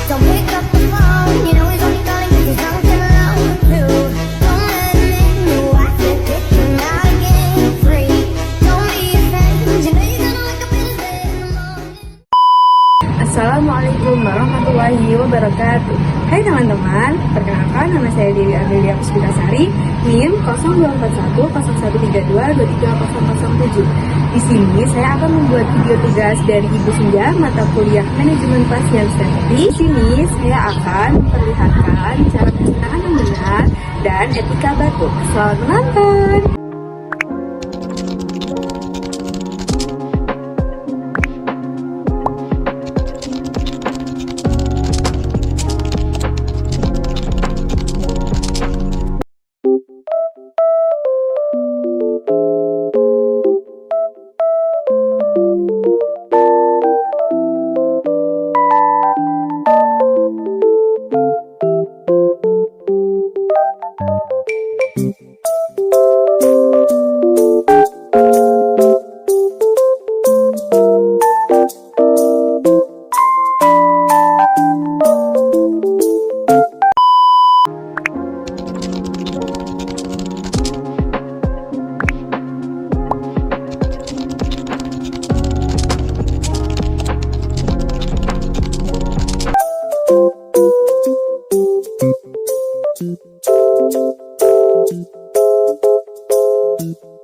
Don't pick up the phone, you know he's only calling 'cause he's drunk and alone too. Don't let him in, you have to kick him out again free. Don't be a friend, you know you're gonna wake up in his bed in the morning. Assalamualaikum warahmatullahi wabarakatuh. Hai teman-teman, perkenalkan nama saya Dewi Amelia Puspitasari, NIM 024101322307. Di sini saya akan membuat video tugas dari Ibu Senja mata kuliah Manajemen Pasien Strategi. Di sini saya akan memperlihatkan cara penggunaan yang benar dan etika batuk. Selamat menonton. Thank you.